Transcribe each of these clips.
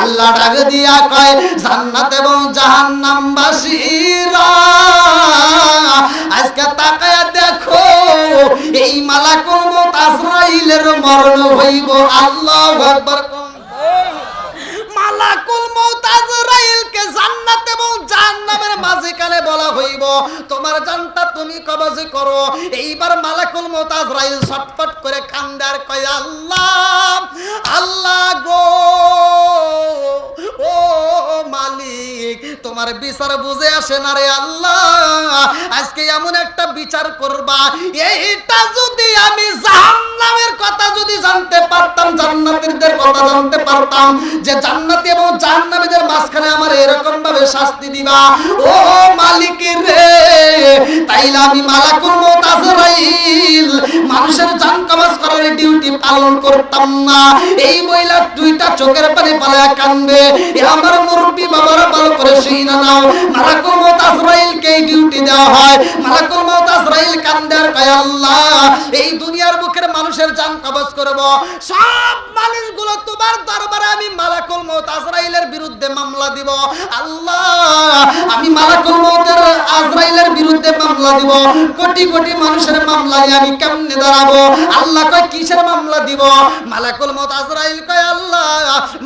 আল্লাহ ডাক দিয়া কয় জান্নাত এবং জাহান্নামবাসীরা আজকে তাকায়া দেখো এই মালাকুল মউত আজরাইলের মরণ হইব। আল্লাহু আকবার। মালাকুল মউত আজরাইলকে জান্নাত এবং জাহান্নামের মাঝখানে বলা হইব তোমার জানটা তুমি কবজ করো। এইবার মালাকুল মউত আজরাইল ছটফট করে কান্দে আর কয় আল্লাহ আল্লাহ গো ও মালিক তোমার বিচার বুঝে আসে না রে আল্লাহ। আজকে এমন একটা বিচার করবা এইটা যদি আমি জাহান্নামের কথা যদি জানতে পারতাম, জান্নাতীদের কথা জানতে পারতাম যে জান্নাতি এবং জাহান্নামীদের মাঝখানে আমার এরকম ভাবে শাস্তি দিবা ও মালিক রে, তাইলে আমি মালাকুল মউত আজরাইল মানুষের জান কবজ করার ডিউটি পালন করতাম না। এই মহিলা দুইটা চোখের পানি পালায়া কান্দে। আমার মুরব্বি বাবারা ভালো করে শুনে নাও, মালাকুল মউত আজরাইলকে এই ডিউটি দেওয়া হয়। মালাকুল মউত আজরাইল কান্দে আর কয় আল্লাহ এই দুনিয়ার বুকের মানুষের জান কবজ করব, সব মানুষগুলো তোমার দরবারে আমি মালাকুল মউত আজরাইলের বিরুদ্ধে মামলা দিব। আল্লাহ আমি মালাকুল মউত আজরাইলের বিরুদ্ধে মামলা দিব, কোটি কোটি মানুষের মামলায় আমি কেমনে দাঁড়াবো? আল্লাহ কয় কিসের মামলা দিব? মালাকুল মউত আজরাইল কয় আল্লাহ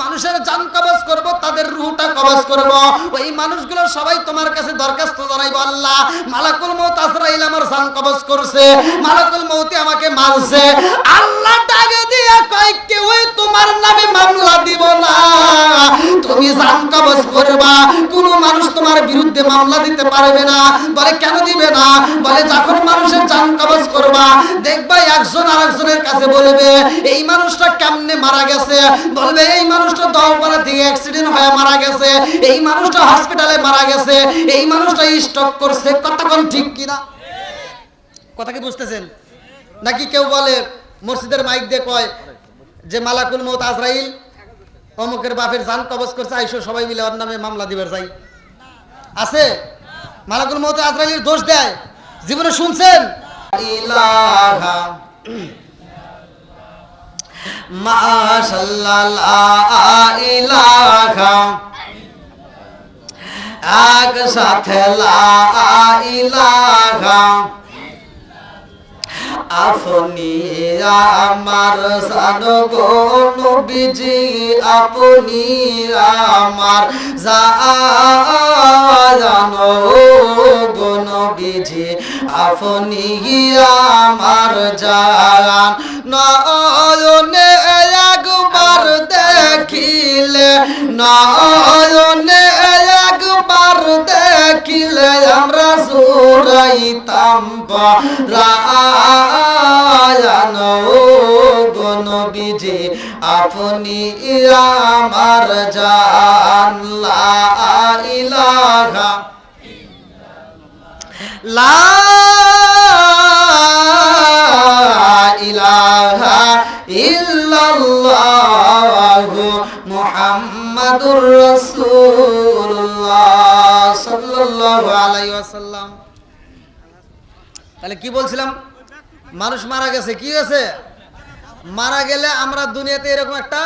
মানুষের জান কবজ করব, তাদের রূহটা কবজ করব, ওই মানুষগুলো সবাই তোমার কাছে দরখাস্ত জানাইবো আল্লাহ মালাকুল মউত আজরাইল আমার জান কবজ করছে, মালাকুল মউত আমাকে মারছে। আল্লাহ ডাকে দিয়া কয় কেউ তোমার নামে মামলা দিব না, তুমি জান কবজ করবা, কোন মানুষ তোমার বিরুদ্ধে মামলা দিতে পারবে না। বলে কেন দিবে না? বলে যখন মানুষের জান কবজ করবা দেখবা একজন আরেকজনের কাছে বলবে এই মানুষটা কেমনে মারা গেছে, বলবে এই মানুষটা দওপাড়া থেকে অ্যাক্সিডেন্ট হয়ে মারা গেছে, এই মানুষটা হসপিটালে মারা গেছে, এই মানুষটা স্ট্রোক করছে। কতক্ষণ ঠিক কিনা? কথা কি বুঝতেছেন? নাকি কেউ বলে মসজিদের মাইক দিয়ে কয় যে মালাকুল মউত আজরাইল অমুকের বাপের জান কবজ করছে, আইসো সবাই মিলে ওর নামে মামলা দিবার যাই। আছে মালাকুল মউত আজরাইলের দোষ দেয়? জীবনে শুনছেন? ইলাহা মাশাআল্লাহ লা ইলাহা এক সাথে লা ইলাহা আপনি আমার জান গো নবীজি, আপনি আমার জান গো নবীজি, আপনি আমার জান। নয়নে একবার দেখিলে, নয়নে একবার দেখিলে আমরা জুড়াইতাম পরায়ণ গো নবীজি, আপনি আমার জান। লা ইলাহা লা ইলাহা ইল্লাল্লাহু মুহাম্মাদুর রাসূলুল্লাহ সাল্লাল্লাহু আলাইহি ওয়াসাল্লাম। তাহলে কি বলছিলাম? মানুষ মারা গেছে, কি হয়েছে? মারা গেলে আমরা দুনিয়াতে এরকম একটা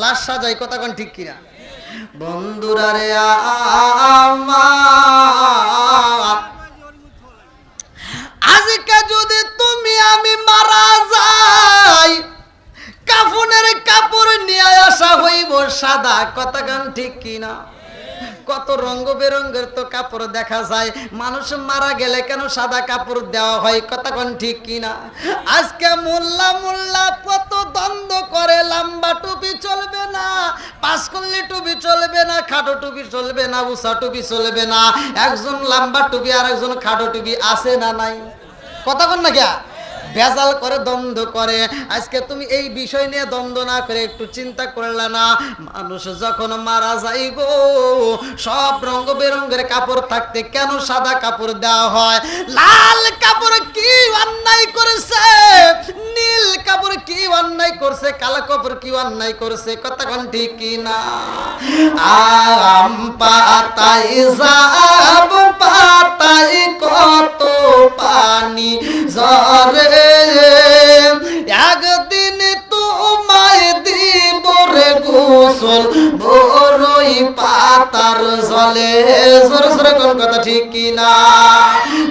লাশ সাজাই। কথা কোন ঠিক কিনা? বন্ধুরা রে আমার আজকে যদি তুমি আমি মারা যাই, কাফনের কাপড় নিয়ে আসা হইব সাদা। কথা কোন ঠিক কিনা? কত রঙ বেরঙের তো কাপড় দেখা যায়, মানুষ মারা গেলে কেন সাদা কাপড় দেওয়া হয়? কথা কোন ঠিক কিনা? আজকে মোল্লা মোল্লা কত দ্বন্দ্ব করে, লম্বা টুপি চলবে না, পাঁচকল্লি টুপি চলবে না, খাটো টুপি চলবে না, উষা টুপি চলবে না, একজন লম্বা টুপি আর একজন খাটো টুপি আছে না নাই? কথা কোন না কে? ভেজাল করে, দ্বন্দ্ব করে। আজকে তুমি এই বিষয় নিয়ে দ্বন্দ্ব না করে একটু চিন্তা করলে না? মানুষ যখন মারা যায় গো, সব রঙ বেরঙের কাপড় থাকতে কেন সাদা কাপড় দেওয়া হয়? লাল কাপড় কি অন্যায় করেছে? নীল কাপড় কি অন্যায় করছে? কালো কাপড় কি অন্যায় করছে? কথা কোন ঠিক কিনা? আম পাতায় যাব পাতায় কত পানি ঝরে, একদিন তোমায় দিব রে গোসল বড়ই পাতার জলে। জোরে জোরে কোন কথা ঠিক কিনা?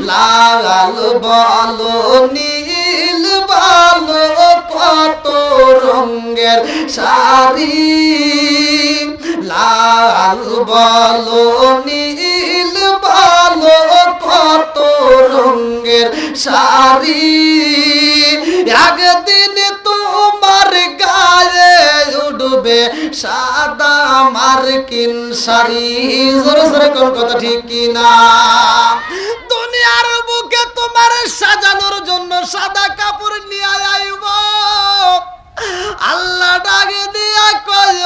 লাল বলো নীল বলো কত রঙের শাড়ি, লাল বলো নীল বলো কত রঙের শাড়ি, একদিন তোমার গায়ে উঠবে সাদা মার্কিন শাড়ি। জোরে জোরে কোন কথা ঠিক কিনা? দুনিয়ার বুকে তোমার সাজানোর জন্য সাদা কাপড় নিয়ে আইব। আল্লাহ ডাকে দিয়া কয়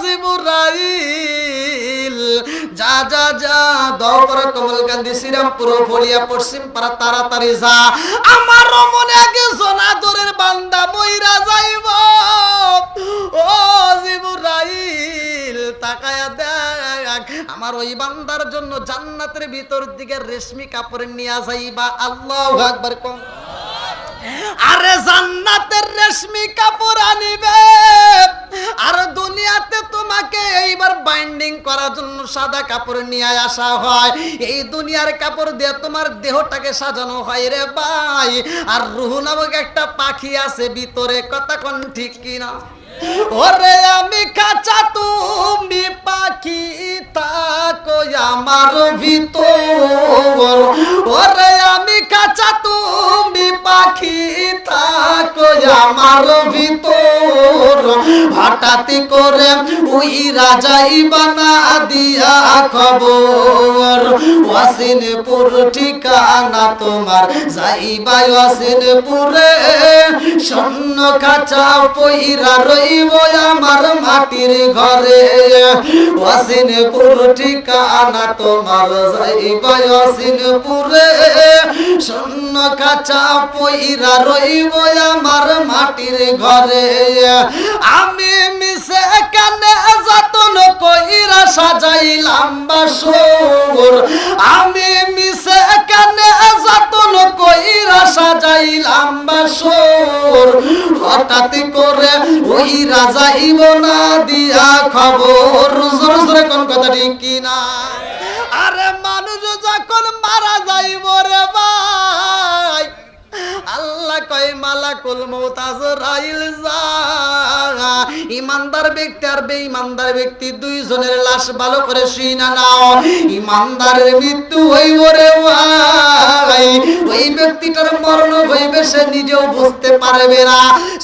জিবরাইল যা যা যা দরবার কমলকান্দি শ্রীরামপুর ফলিয়া পশ্চিম পাড়া তাড়াতাড়ি যা, আমার মনে একজন আদরের বান্দা মইরা যাইব। ও জিবরাইল তাকায়া দেখ, আমার ওই বান্দার জন্য জান্নাতের ভিতর দিকে রেশমি কাপড় নিয়ে যাইবা। আল্লাহু আকবার কোন। আরে জান্নাতের রেশমি কাপড় আনিবে, আর দুনিয়াতে তোমাকে এইবার বাইন্ডিং করার জন্য সাদা কাপড় নিয়ে আসা হয়। এই দুনিয়ার কাপড় দিয়ে তোমার দেহটাকে সাজানো হয় রে ভাই। আর রূহ নামক একটা পাখি আছে ভিতরে, কথা কোন ঠিক কিনা? ওরে আমি কাঁচা তুমি পাখি থাকো আমার ভিতর, ওরে আমি কাঁচা তুমি পাখি থাকো আমার ভিতর। হঠাৎ করে উইরা যাইবা না দিয়া খবর, ওয়াসিনপুর ঠিকানা তোমার যাইবা ওয়াসিনপুরে। স্বর্ণ কাঁচা পইরা রইব আমার মাটির ঘরে, ওয়াসিনপুর ঠিকানা তোমার যাইবা ওয়াসিনপুরে। স্বর্ণ কাঁচা পইরা রইব আমার মাটির ঘরে। আমি মিশে কানে যতন কইরা সাজাইলাম বাসর, আমি মিশে কানে যতন কইরা সাজাইলাম বাসর। হঠাৎ করে ওই রাজাইব না দিয়া খবর। জোরে জোরে কোন কথা ঠিক কিনা? আরে মানুষ যখন মারা যাইব রে ভাই, আল্লাহ কয় মালাকুল মউত আজরাইল যা। ইমানদার ব্যক্তি আর বেঈমানদার ব্যক্তি দুইজনের লাশ ভালো করে শুইনা নাও। ইমানদারের মৃত্যু হইব রে ভাই, ওই ব্যক্তিটার মরণ হইবে সে নিজেও বুঝতে পারবে না।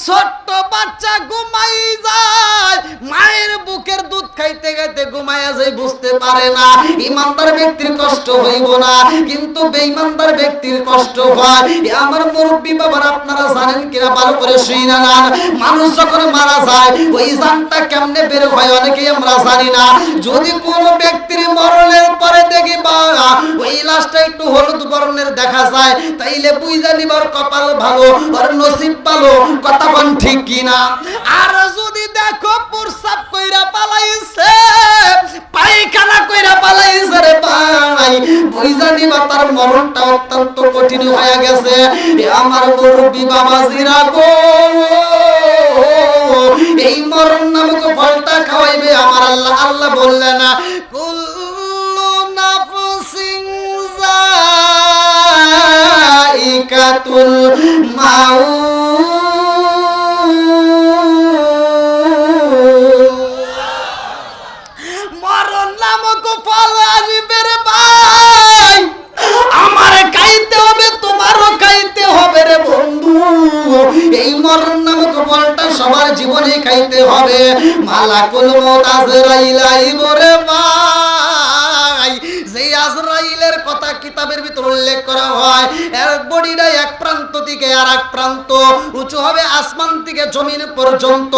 ছোট্ট বাচ্চা ঘুমাই যায়, মায়ের বুকের দুধ খাইতে খাইতে ঘুমাইয়া যায়, বুঝতে পারে না। ইমানদার ব্যক্তির কষ্ট হইব না, কিন্তু বেঈমানদার ব্যক্তির কষ্ট হয়। আমার মুরব্বী বাবার আপনারা জানেন কিনা ভালো করে শুইনা নান। মানুষ যখন মারা যায় ওই জানটা কেমনে বের হয় অনেকেই আমরা জানি না। যদি কোন ব্যক্তির মরণের পরে দেখি বা ওই লাশটা একটু হলুদ বর্ণের দেখা যায়, তাইলে বুঝা নিবার কপাল ভালো, আর নসিব ভালো। কথা কোন ঠিক কিনা? আর যদি দেখো প্রস্রাব কইরা পালাইছে, পায়খানা কইরা পালাইছে রে ভাই, বুঝা নিবা তার মরণটা অত্যন্ত কঠিন হয়ে গেছে। আমার মুরব্বী বাবাজিরা গো, এই মরণ নামক ফলটা খাওয়াইবে আমার আল্লাহ। আল্লাহ বললেন না কুল্লু নাফসিন যায়িকাতুল মাউত, মরণ নামক ফল আসবে রে ভাই। আমার খাইতে হবে, তোমারও খাইতে হবে রে বন্ধু। এই মরণ নামক ফলটা সবার জীবনে খাইতে হবে। মালাকুল মউত আজরাইল আইব রে ভাই। যেই আজরাইলের কথা কিতাবের ভিতর উল্লেখ করা হয়, এর বডিটা এক প্রান্ত থেকে আর এক প্রান্ত উঁচু হবে, আসমান থেকে জমিন পর্যন্ত।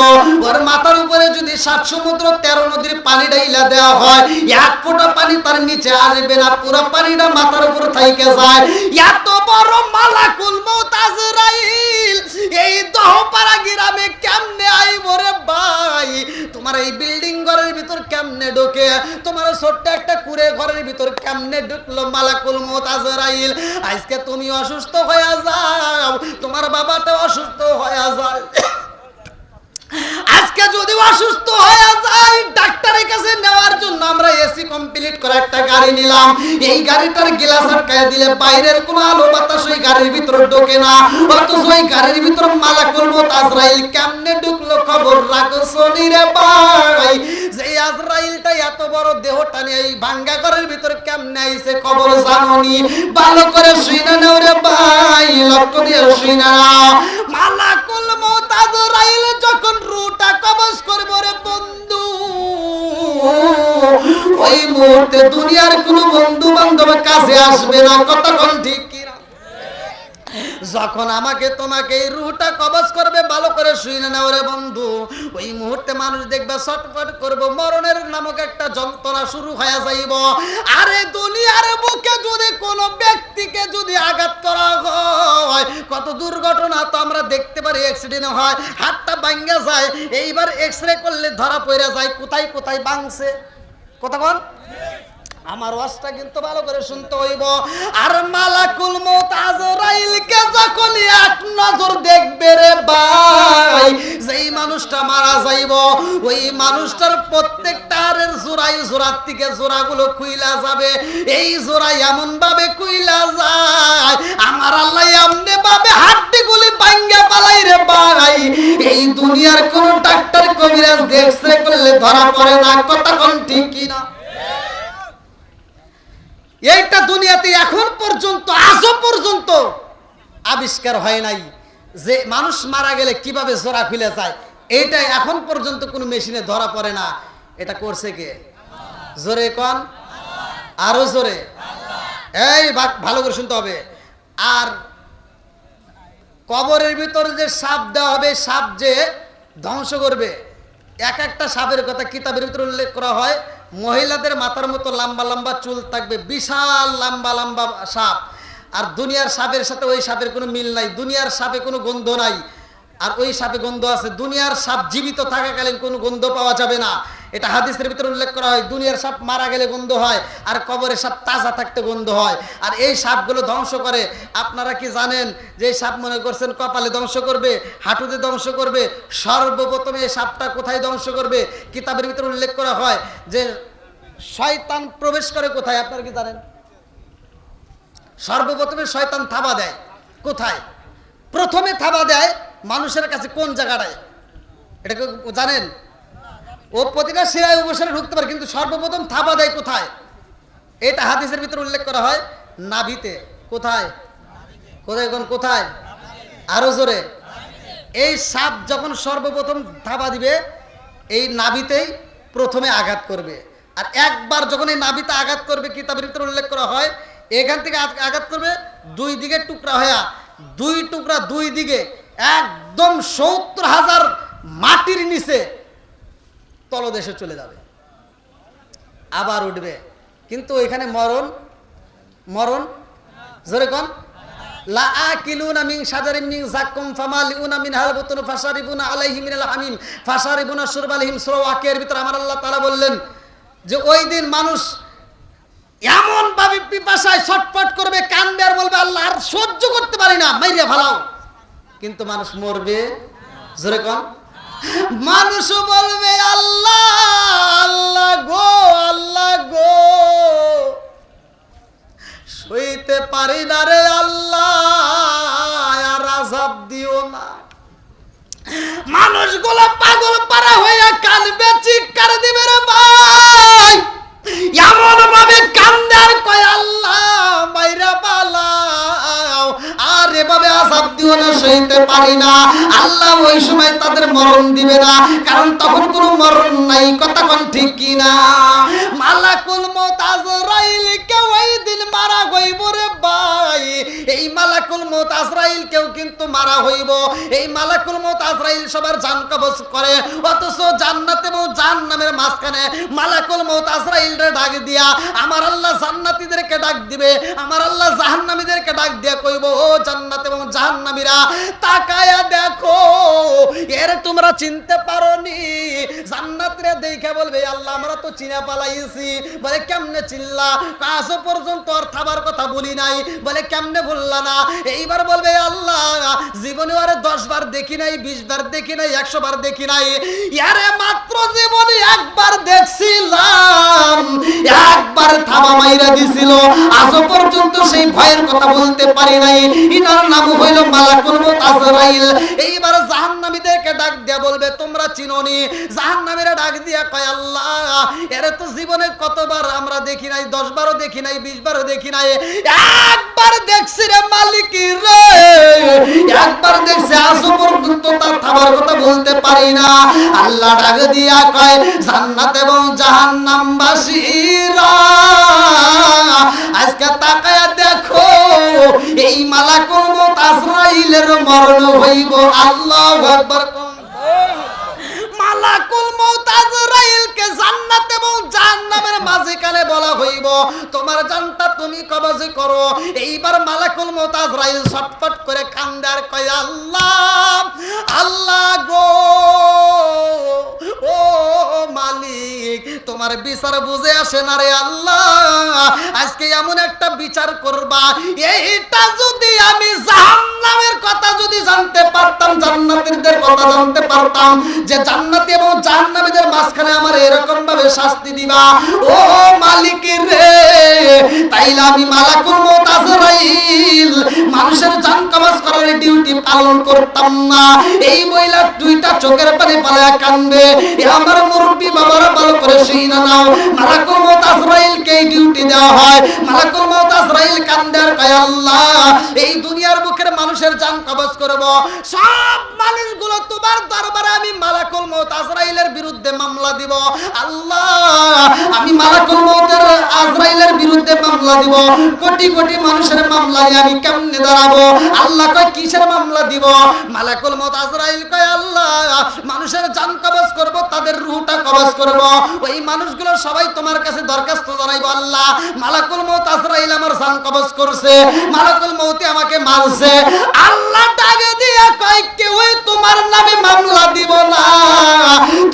ওর মাথার উপরে যদি ৭ সমুদ্র ১৩ নদীর পানি ঢাইলা দেওয়া হয়, এক ফোঁটা পানি তার নিচে আসবে না, পুরো পানিটা মাথার উপর থাইকে যায়। এত বড় মালাকুল মউত আজরাইল এই দহপাড়া গ্রামে কেমনে আইব রে ভাই? তোমার এই বিল্ডিং ঘরের ভিতর কেমনে ঢোকে? তোমার ছোট্ট একটা কুড়ে ঘরের ভিতর কেমনে ঢুকলো মালাকুল মউত আজরাইল? আজকে তুমি অসুস্থ হয়ে যাও, তোমার বাবাটা অসুস্থ হয়ে যায়, আজকে যদি অসুস্থ হয়ে যায় ডাক্তারের কাছে নেওয়ার জন্য আমরা এসি কমপ্লিট করে একটা গাড়ি নিলাম, এই গাড়িটার গ্লাস আটকায় দিলে বাইরের কোনো আলো বাতাস ওই গাড়ির ভিতরে ঢোকে না, অথচ ওই গাড়ির ভিতরে মালাকুল মউত আজরাইল কেমনে ঢুকলো খবর রাখছো নি রে ভাই? যে আজরাইলটা এত বড় দেহটা নিয়ে এই ভাঙ্গা ঘরের ভিতরে কেমনে আইছে খবর জানোনি? ভালো করে শুনে নাও রে ভাই, লক্ষ্য দিয়ে শুনে নাও। মালাকুল মউত আজরাইল যখন রূহটা কবজ করবে রে বন্ধু, ওই মুহূর্তে দুনিয়ার কোনো বন্ধু বান্ধব কাছে আসবে না, কতক্ষণ ঠিক কিনা? যখন আমাকে তোমাকে এই রূহটা কবজ করবে, ভালো করে শুনে নাও রে বন্ধু, ওই মুহূর্তে মানুষ দেখবে ছটফট করব, মরণের নামক একটা যন্ত্রণা শুরু হয়ে যাইব। আরে দুনিয়ার বুকে যদি কোনো ব্যক্তিকে যদি আঘাত করা হয়, কত দুর্ঘটনা তো আমরা দেখতে পারি, অ্যাক্সিডেন্ট হয়, হাতটা ভাঙা যায়, এইবার এক্সরে করলে ধরা পড়ে যায় কোথায় কোথায় ভাঙছে। কতক্ষণ? আমার ওয়াজটা কিন্তু ভালো করে শুনতে হইব। আর মালাকুল মউত আজরাইলকে যখন এক নজর দেখবে রে ভাই, যেই মানুষটা মারা যাইব ওই মানুষটার প্রত্যেকটা হাড়ের জোড়ায় জোড়ার থেকে জোড়াগুলো খুইলা যাবে। এই জোড়া এমন ভাবে খুইলা যায়, আমার আল্লাহ এমনি ভাবে হাড্ডিগুলি ভাঙ্গা পালাই রে ভাই, এই দুনিয়ার কোন ডাক্তার কবিরাজ দেখছে করলে ধরা পড়ে না, কতক্ষণ ঠিক কিনা? এইটা দুনিয়াতে এখন পর্যন্ত আজও পর্যন্ত আবিষ্কার হয় নাই যে মানুষ মারা গেলে কিভাবে জোড়া খুলে যায়, এইটা এখন পর্যন্ত কোনো মেশিনে ধরা পড়ে না। এটা করছে কে? জোরে কোন, আরো জোরে। এই ভালো করে শুনতে হবে। আর কবরের ভিতর যে সাপ দেওয়া হবে, সাপ যে ধ্বংস করবে, এক একটা সাপের কথা কিতাবের ভিতরে উল্লেখ করা হয়। মহিলাদের মাথার মতো লম্বা লম্বা চুল থাকবে, বিশাল লম্বা লম্বা সাপ। আর দুনিয়ার সাপের সাথে ওই সাপের কোনো মিল নাই, দুনিয়ার সাপে কোনো গন্ধ নাই, আর ওই সাপে গন্ধ আছে। দুনিয়ার সাপ জীবিত থাকাকালীন কোনো গন্ধ পাওয়া যাবে না, এটা হাদিসের ভিতরে উল্লেখ করা হয়। দুনিয়ার সাপ মারা গেলে গন্ধ হয়, আর কবরের সাপ তাজা থাকতে গন্ধ হয়। আর এই সাপগুলো ধ্বংস করে। আপনারা কি জানেন যে এই সাপ মনে করছেন কপালে ধ্বংস করবে, হাঁটুতে ধ্বংস করবে? সর্বপ্রথমে এই সাপটা কোথায় ধ্বংস করবে? কিতাবের ভিতরে উল্লেখ করা হয় যে শয়তান প্রবেশ করে কোথায়, আপনারা কি জানেন? সর্বপ্রথমে শয়তান থাবা দেয় কোথায়? প্রথমে থাবা দেয় মানুষের কাছে কোন জায়গাটায়, এটা জানেন? ও প্রতিটা শিরায় উপশিরায় ঢুকতে পারে, কিন্তু সর্বপ্রথম থাবা দেয় কোথায়? এটা হাদিসের ভিতরে উল্লেখ করা হয় নাভিতে। কোথায়? কোথায় কোন কোথায়? আরো জোরে। এই সাপ যখন সর্বপ্রথম থাবা দিবে, এই নাভিতেই প্রথমে আঘাত করবে। আর একবার যখন এই নাভিতে আঘাত করবে, কিতাবের ভিতরে উল্লেখ করা হয় এখান থেকে আঘাত করবে, দুই দিকে টুকরা হয়ে, দুই টুকরা দুই দিকে একদম ৭০,০০০ মাটির নিচে তলদেশে চলে যাবে, আবার উঠবে। কিন্তু এখানে মরণ মরণ জোরে কোন? লা আকিলুনা মিন শাজারিন মিন যাক্কুম ফামালিউনা মিনহাল বুতুন ফাশারিবুনা আলাইহি মিনাল হামিম ফাশারিবুনা শুরবালহিম। সূরা ওয়াকিয়ার ভিতরে আমার আল্লাহ তাআলা বললেন যে ওই দিন মানুষ এমন ভাবে পিপাসায় ছটফট করবে, কান্দবে আর বলবে আল্লাহ আর সহ্য করতে পারি না, মাইরা ভালাও। কিন্তু মানুষ মরবে, জোরে কোন? মানুষ বলবে আল্লাহ আল্লাহ গো, আল্লাহ গো, সইতে পারি না রে আল্লাহ, আর আযাব দিও না। মানুষগুলো পাগল পারা হইয়া কাঁদবে, চিৎকার দিবে রে ভাই, এমন ভাবে কান্দে আর কয় আল্লাহ মাইরা পালাও, আর এভাবে আযাব দিও না, সইতে পারি না। আল্লাহ ওই সময় তাদের মরণ দিবে না, কারণ তখন কোনো মরণ নাই, কথা কোন ঠিক কিনা? মালাকুল মউত আজরাইলকে ওই দিন মারা হইব রে ভাই। এই মালাকুল মউত আজরাইলকেও কিন্তু মারা হইব। এই মালাকুল মউত আজরাইল সবার জান কবজ করে, অথচ জান্নাত এবং জাহান্নামের মাঝখানে মালাকুল মউত আজরাইলরে ডাক দিয়া আমার আল্লাহ জান্নাতীদেরকে ডাক দিবে, আমার আল্লাহ জাহান্নামীদেরকে ডাক দিয়া কইব, ও জান্নাত এবং জাহান্নামীরা তাকায়া দেখো, এর তোমরা চিনতে পারোনি। জান্নাতীরা দেখে বলবে আল্লাহ আমরা তো চিনা পালাইছি, দিছি। বলে কেমনে চিল্লা? আজও পর্যন্ত আর থাবার কথা বলি নাই। বলে কেমনে বললা না? এইবার বলবে আল্লাহ জীবনে আরে 10 বার দেখি নাই, 20 বার দেখি নাই, 100 বার দেখি নাই, ইয়ারে মাত্র জীবনে একবার দেখছিলাম, একবার থাবা মাইরা দিছিল, আজও পর্যন্ত সেই ভয়ের কথা বলতে পারি নাই। ইনার নাম হইল মালাকুল মউত আজরাইল। এইবার জাহান্নামীদেরকে ডাক দিয়া বলবে তোমরা চিনোনি? জাহান্নামীরা ডাক দিয়া কয় আল্লাহ এর তো জীবনে কতবার আমরা দেখি নাই, 10 বারও দেখি নাই, 20 বারও দেখি নাই, একবার দেখছি রে মালিক রে, একবার দেখছি, আজও পর্যন্ত তার থাবার কথা বলতে পারি না। আল্লাহ ডাক দিয়া কয় জান্নাত এবং জাহান্নামবাসীরা আজকে তাকায়া দেখো এই মালাকুল মউত আজরাইলের মরণ হইব। আল্লাহু আকবার। মালাকুল মউত আজরাইলকে জান্নাত এবং জাহান্নামের মাঝখানে বলা হইব তোমার জানটা তুমি কবজ করো। এইবার মালাকুল মউত আজরাইল ছটফট করে কান্দে আর কয় আল্লাহ আল্লাহ গো, ও মালিক তোমার বিচার বুঝে আসে না রে আল্লাহ, আজকে এমন একটা বিচার করবা, এইটা যদি আমি জাহান্নামের কথা যদি জানতে পারতাম, জান্নাতীদের কথা জানতে পারতাম যে জান্নাতি এবং জাহান্নামীদের মাঝখানে আমার এরকম ভাবে শাস্তি দিবা, ও মালিক রে, তাইলে আমি মালাকুল মউত আজরাইল মানুষের জান কবজ করার ডিউটি পালন করতাম না। এই মহিলা দুইটা চোখের পানি পালায়া কান্দে। আমার মুরব্বি বাবারা ভালো করে শুনে নাও, মালাকুল মউত আজরাইলকে এই ডিউটি দেওয়া হয়। মালাকুল মউত আজরাইল কান্দে আর কয় আল্লাহ এই দুনিয়ার বুকের মানুষের জান কবজ করব, সব মানুষগুলো তোমার দরবারে আমি মালাকুল মউত আজরাইলের বিরুদ্ধে মামলা দিব। আল্লাহ আমি মালাকুল মউতের আজরাইলের বিরুদ্ধে মামলা দিব, কোটি কোটি মানুষের মামলা নিয়ে আমি কেমনে দাঁড়াবো? আল্লাহ কয় কিসের মামলা দিব? মালাকুল মউত আজরাইল কয় আল্লাহ মানুষের জান কবজ করব, তাদের রূহটা কবজ করব, ওই মানুষগুলো সবাই তোমার কাছে দরখাস্ত জানাইবো আল্লাহ মালাকুল মউত আজরাইল আমার জান কবজ করছে, মালাকুল মউতে আমাকে মারছে। আল্লাহ ডাকে দিয়া কয় কেউ তোমার নামে মামলা দিব না,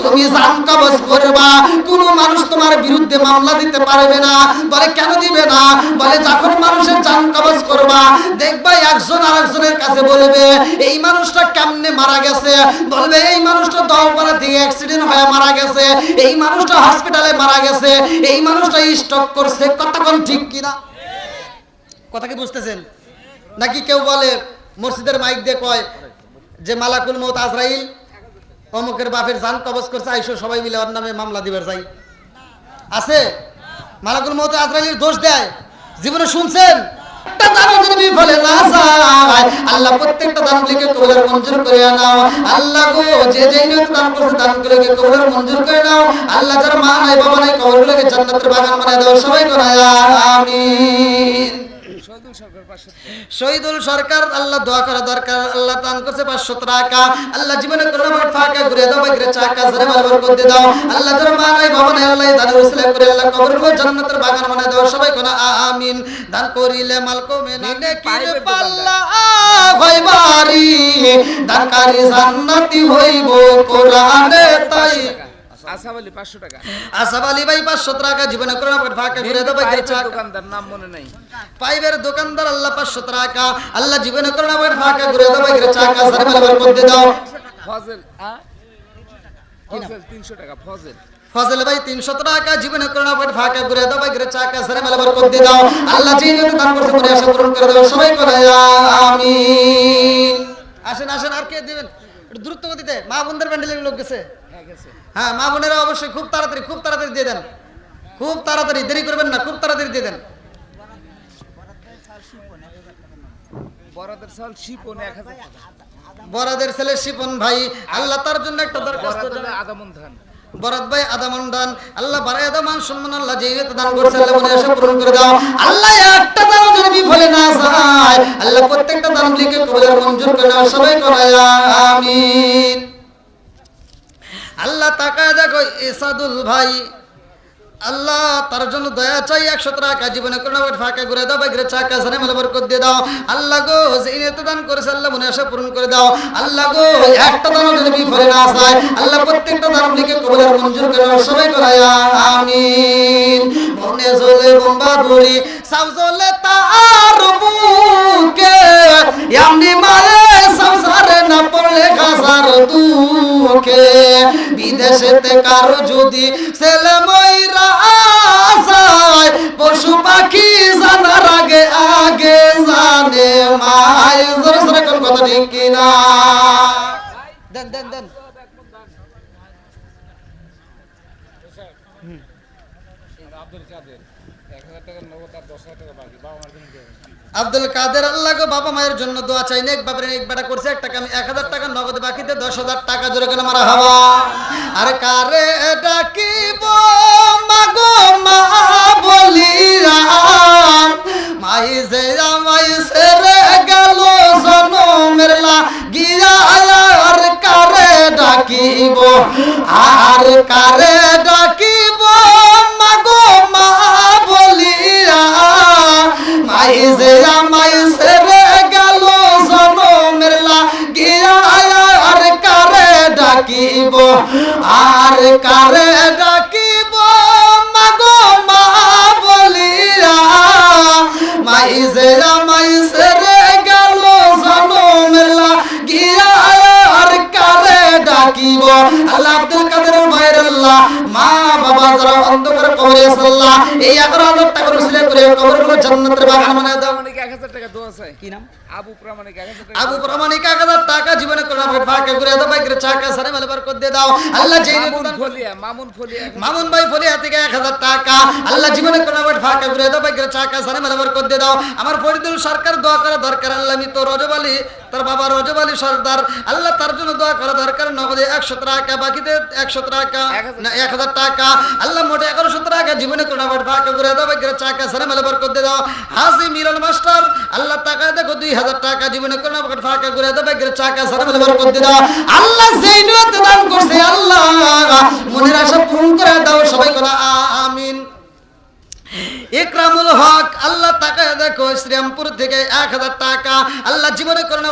তুমি জান কবজ করবা, কোন মানুষ তোমার বিরুদ্ধে মামলা দিতে পারবে না। বলে কেন দিবে না? বলে যখন মানুষের জান কবজ করবা দেখবা একজন আরেকজনের কাছে বলবে এই মানুষটা কেমনে মারা গেছে, বলবে এই মানুষটা দওপাড়া থেকে অ্যাক্সিডেন্ট হয়ে মারা গেছে, এই মানুষটা হসপিটালে মারা গেছে, এই মানুষটা স্ট্রোক করছে। কথা কোন ঠিক কিনা? কথা কি বুঝতেছেন? নাকি কেউ বলে মসজিদের মাইক দিয়ে কয় যে মালাকুল মউত আজরাইল অমুকের বাপের জান কবজ করছে, আইসো সবাই মিলে ওর নামে মামলা দিবার যাই? আছে? মালাকুল মউত আজরাইলের দোষ দেয়? জীবনে শুনছেন? একটা দান যদি বলে না যায় আল্লাহ প্রত্যেকটা দান লিখে কবুল মঞ্জুর করে নাও। আল্লাহ গো যে যেই নিয়ত দান করছে দানগুলোকে কবুল মঞ্জুর করে নাও। আল্লাহ যার মা নাই বাবা নাই কবরগুলোকে জান্নাতের বাগান বানায় দাও। সবাই করে আমিন। শহীদুল সরকার আল্লাহ দোয়া করা দরকার। আল্লাহ দান করছে 500 টাকা। আল্লাহ জীবনে করোনা বাট ফাঁকা ঘুরে দাও, বাইরে চাকা জরে মালবার করতে দাও। আল্লাহ যার মা নাই বাবা নাই আল্লাহ দানের উসিলা করে আল্লাহ কবরগুলো জান্নাতের বাগান বানায় দাও। সবাই কোনা আমিন। দান করিলে মাল কমে না নেকির পাল্লা হয় ভারী, দানকারী জান্নাতি হইব কোরআনে তাই। আসাব আলী 500 টাকা। আসাব আলী ভাই 500 টাকা। জীবনে করোনা বাট ফাঁকা ঘুরে দাও, বাইরে চাকা দোকানদার নাম মনে নাই। পাইবের দোকানদার আল্লাহ 500 টাকা। আল্লাহ জীবনে করোনা বাট ফাঁকা ঘুরে দাও, বাইরে চাকা জরে মালবার করতে দাও। ফজল ফজল 300 টাকা। ফজল ফজল ভাই 300 টাকা। জীবনে করোনা বাট ফাঁকা ঘুরে দাও, বাইরে চাকা জরে মালবার করতে দাও। আল্লাহ যে নিয়ত দান করছে মনে আশা পূরণ করে দাও। সবাই করে আমিন। আসেন আসেন, আর কে দিবেন? একটু দ্রুত গতিতে মা বোনদের প্যান্ডেলের লোক গেছে। হ্যাঁ মা বোনেরা অবশ্যই খুব তাড়াতাড়ি দিয়ে দেন, খুব তাড়াতাড়ি, দেরি করবেন না, খুব তাড়াতাড়ি দিয়ে দেন। বড়দের চাল শিপন 1000 টাকা। বড়দের ছেলে শিপন ভাই আল্লাহ তার জন্য একটা দরখাস্ত বড়দের আদামন ধান। বরদ ভাই আদামন দান আল্লাহ বাড়ায় দাও, মান সম্মান আল্লাহ যে দান করছে আল্লাহ মনে আশা পূরণ করে দাও। আল্লাহ একটা দান যদি বিফলে না যায় আল্লাহ প্রত্যেকটা দান লিখে কবুল মঞ্জুর করে নাও। সবাই করে আমিন। আল্লাহ তাকায় দেখো ইসাদুল ভাই, আল্লাহ তার জন্য দয়া চাই 100 টাকা। জীবনে করোনা বাট ফাঁকা ঘুরে দাও, বাইরে চাকা জরে মাল বরকত দিয়ে দাও। আল্লাহ গো যে নিয়ত দান করেছে আল্লাহ মনে আশা পূরণ করে দাও। আল্লাহ গো একটা দান যদি বিফলে না যায় আল্লাহ প্রত্যেকটা দান লিখে কবুল মঞ্জুর করে নাও। সবাই করে আমিন। বুড়ি সাউজলে তার বুকে এমনি মারে সংসারে না পড়লে খাসার দুঃখে বিদেশেতে কারো যদি ছেলে ময়রা যায় পশু পাখি জানার আগে আগে জানে মায় জোরে জোরে কোন কথা ঠিক কিনা দেন দেন দেন আব্দুল কাদের আল্লাহ গো বাবা মায়ের জন্য দোয়া চাই নেক বাপরে নেক বেটা করছে একটা আমি 1000 টাকা নগদ বাকিতে 10000 টাকা জোরে কেন মারা হাওয়া আর কারে ডাকিব মাগো মা বলিরা মাই যে আমায় সেরে গেল জনমের লাগিয়া আর কারে ডাকিব আর কারে ডাকিব মাগো মা বলিরা মাই যে আমায় সেরে গেল জনমের লাগিয়া আর কারে ডাকিব আর কারে ডাকিব মাগো মা বলিরা মাই যে আমায় সেরে গেল জনমের লাগিয়া আর কারে ডাকিব আল্লাহ আব্দুল কাদের ভাইয়ের আল্লাহ মা বাবা যারা অন্ধকার কবরে আছে আল্লাহ এই 11,000 টাকা রসিলা করে কবরগুলো জান্নাতের বাগান বানায় দাও। প্রামাণিক 1000 টাকা দোয়া চাই। কি নাম? আবু প্রামাণিক 1000 টাকা। আবু প্রামাণিক 1000 টাকা জীবনে কোন ফাঁকে করে দাও বাইকের চাকা সারে মেলে বার করে দাও আল্লাহ যেই মামুন ফলিয়া মামুন ভাই ফলিয়া থেকে 1000 টাকা আল্লাহ জীবনে কোন ফাঁকে করে দাও বাইকের চাকা সারে মেলে বার করে দাও। আমার ফরিদুল সরকার দোয়া করা দরকার আল্লাহ আমি তো রজব আলী তার বাবা রজব আলী সরদার আল্লাহ তার জন্য দোয়া করা দরকার নগদে 100 টাকা বাকিতে 100 টাকা না 1000 টাকা আল্লাহ মোটে 1100 টাকা জীবনে কোন ফাঁকে করে দাও বাইকের চাকা সারে মেলে বার করে দাও। হাজি মিলন মাস্টার আল্লাহ টাকা দেখো 2000 টাকা জীবনে কোন ফাঁকে করে দাও বাইকের চাকা সারে মেলে বার করে দাও। আল্লাহ যেই নিয়ত দান করছে আল্লাহ মনের আশা পূরণ করে দাও সবাই কোন আমিন। ইকরামুল হক আল্লাহ টাকা দেখো শ্রীরামপুর থেকে 1000 টাকা আল্লাহ জীবনে করোনা